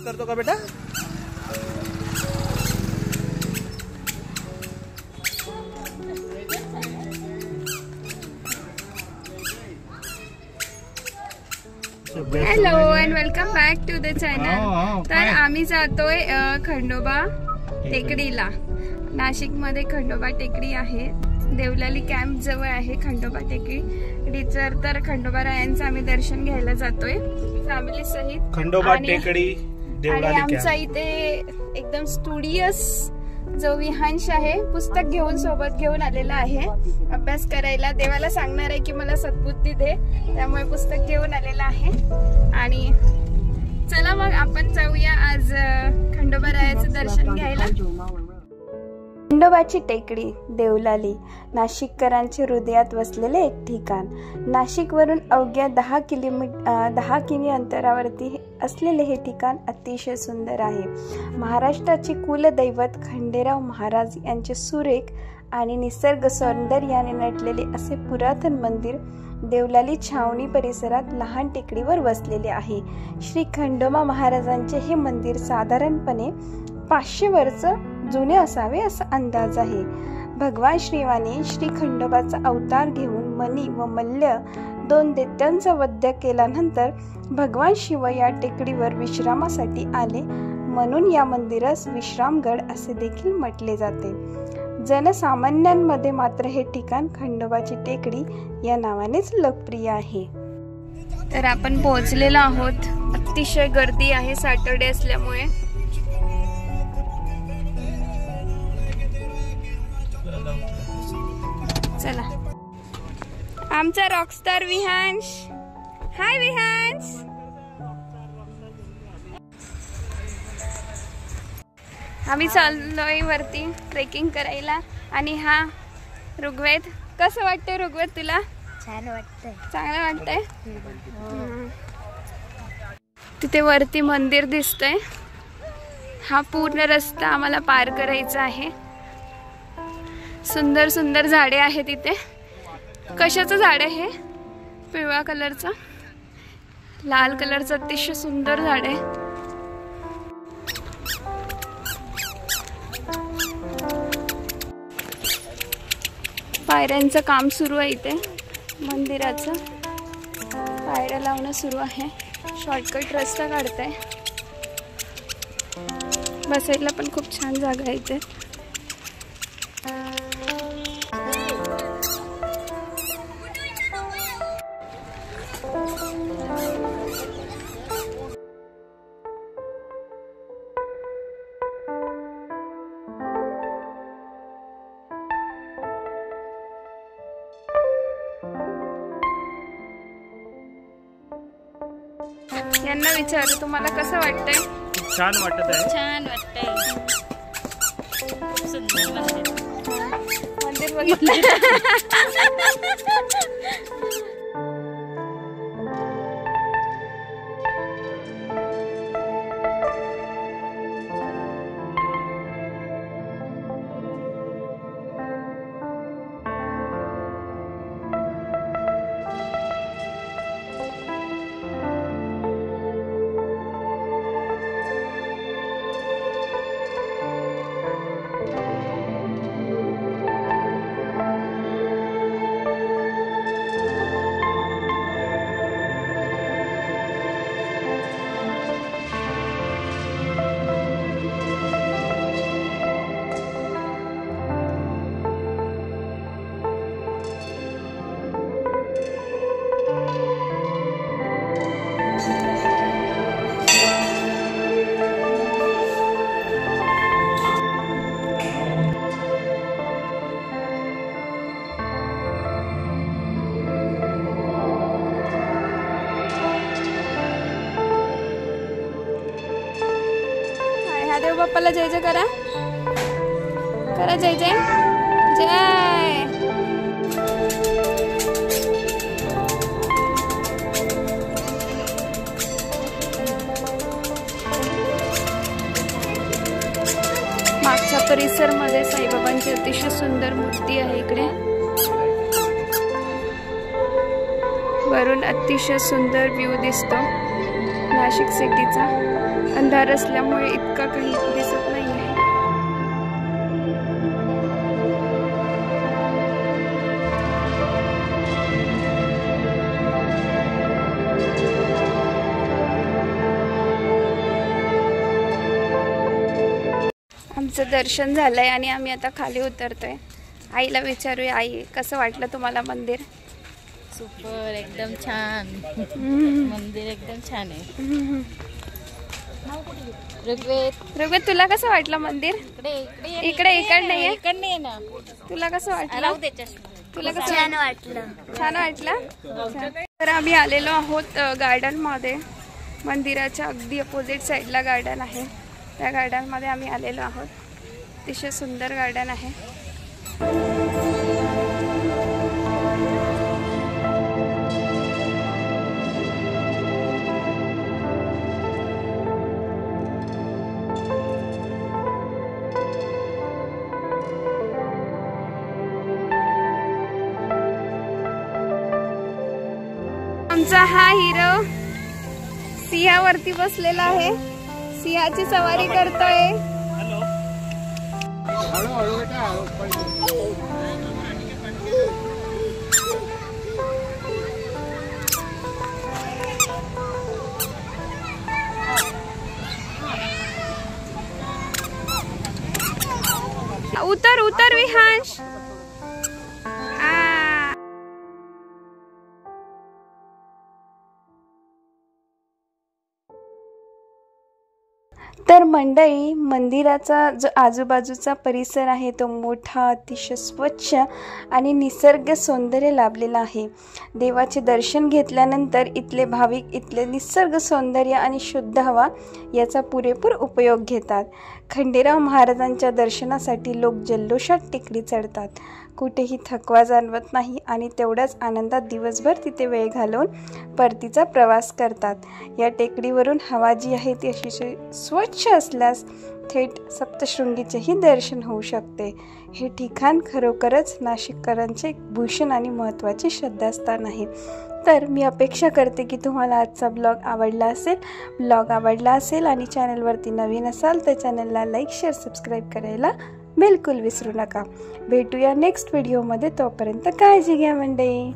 करतो का बेटा? Hello and welcome back to the channel. तर आम्ही जातोय खंडोबा टेकडीला. नाशिक मध्ये खंडोबा टेकडी आहे. देवलाली कॅम्प जवळ आहे खंडोबा टेकडी. तर खंडोबा रायांचं आम्ही दर्शन घ्यायला जातोय फॅमिली सहित. खंडोबा टेकडी देवलाली कॅम्प. आमचा इथे एकदम स्टुडियस जो विहांश आहे पुस्तक घेऊन सोबत घेऊन आलेला आहे अभ्यास करायला. देवाला सांगणार आहे की मला सद्बुद्धी दे, त्यामुळे पुस्तक घेऊन आलेला आहे. आणि चला मग आपण जाऊया आज खंडोबा रायाचं दर्शन घ्यायला. खंडोबाची टेकडी देवलाली नाशिककरांच्या हृदयात वसलेले एक ठिकाण. नाशिकवरून अवघ्या 10 किमी अंतरावरती असलेले हे ठिकाण अतिशय सुंदर आहे. महाराष्ट्राचे कुलदैवत खंडेराव महाराज यांचे सुरेख आणि निसर्ग सौंदर्याने नटलेले असे पुरातन मंदिर देवलाली छावणी परिसरात लहान टेकडीवर वसलेले आहे. श्री खंडोबा महाराजांचे हे मंदिर साधारणपणे 500 वर्ष जुने असावे असा अंदाज आहे. भगवान श्रीवाने श्री खंडोबाचा अवतार घेऊन मणी व मल्ल 2 दैत्यांचा वध केल्यानंतर भगवान शिव या टेकडीवर विश्रामासाठी आले, म्हणून या मंदिरास विश्रामगड असे देखील म्हटले जाते. जनसामान्यांमध्ये मात्र हे ठिकाण खंडोबाची टेकडी या नावानेच लोकप्रिय आहे. तर आपण पोहोचलेलो आहोत. अतिशय गर्दी आहे सॅटर्डे असल्यामुळे. चला आमचा रॉकस्टार विहांश. हाय विहांश. आम्ही चाललोय वरती ट्रेकिंग करायला. आणि हा ऋग्वेद. कसं वाटतंय ऋग्वेद तुला? छान वाटतंय. चांगलं वाटतंय. तिथे वरती मंदिर दिसतंय. हा पूर्ण रस्ता आम्हाला पार करायचा आहे. सुंदर सुंदर झाडे आहेत इथे. कशाचं झाड आहे? पिवळ्या कलरचं, लाल कलरचं अतिशय सुंदर झाड आहे. पायऱ्यांचं काम सुरू आहे इथे. मंदिराचं पायऱ्या लावणं सुरू आहे. शॉर्टकट रस्ता काढताय. बसायला पण खूप छान जागा आहे इथे. यांना विचारू तुम्हाला कसं वाटतंय? छान वाटत आहे. छान वाटतंय. सुंदर मंदिर बघितलं. महादेव बाप्पाला जय जय करा. करा जय जय जय. मागच्या परिसर मध्ये साईबाबांची अतिशय सुंदर मूर्ती आहे. इकडे वरून अतिशय सुंदर व्ह्यू दिसतो नाशिक सिटीचा. अंधार असल्यामुळे इतका काही दिसत नाही आहे. आमचं दर्शन झालंय आणि आम्ही आता खाली उतरतोय. आईला विचारूया, आई कसं वाटलं तुम्हाला मंदिर? सुपर, एकदम छान. मंदिर एकदम छान आहे. ऋग्वेद तुला कसं वाटलं मंदिर? इकडे नाहीये ना. तुला कसं वाटलं? तुला कसं छान वाटलं. छान वाटलं. तर आम्ही आलेलो आहोत गार्डन मध्ये. मंदिराच्या अगदी अपोजिट साईडला गार्डन आहे. त्या गार्डन मध्ये आम्ही आलेलो आहोत. अतिशय सुंदर गार्डन आहे. आमचा हा हिरो सिंहावरती बसलेला आहे. सिंहाची सवारी करतोय. उतर उतर विहांश. तर मंडळी, मंदिराचा जो आजूबाजूचा परिसर आहे तो मोठा, अतिशय स्वच्छ आणि निसर्ग सौंदर्य लाभलेला आहे. देवाचे दर्शन घेतल्यानंतर इथले भाविक इथले निसर्ग सौंदर्य आणि शुद्ध हवा याचा पुरेपूर उपयोग घेतात. खंडेराव महाराजांच्या दर्शनासाठी लोक जल्लोषात टेकडी चढतात. कुठेही थकवा जाणवत नाही आणि तेवढ्याच आनंदात दिवसभर तिथे वेळ घालवून परतीचा प्रवास करतात. या टेकडीवरून हवा जी आहे ती अतिशय स्वच्छ असल्यास थेट सप्तशृंगीचेही दर्शन होऊ शकते. हे ठिकाण खरोखरच नाशिककरांचे एक भूषण आणि महत्त्वाचे श्रद्धास्थान आहे. तर मी अपेक्षा करते की तुम्हाला आजचा ब्लॉग आवडला असेल आणि चॅनलवरती नवीन असाल तर चॅनलला लाईक, शेअर, सबस्क्राईब करायला बिलकुल विसरू नका. भेटूया नेक्स्ट व्हिडिओमध्ये. तोपर्यंत काळजी घ्या मंडळी.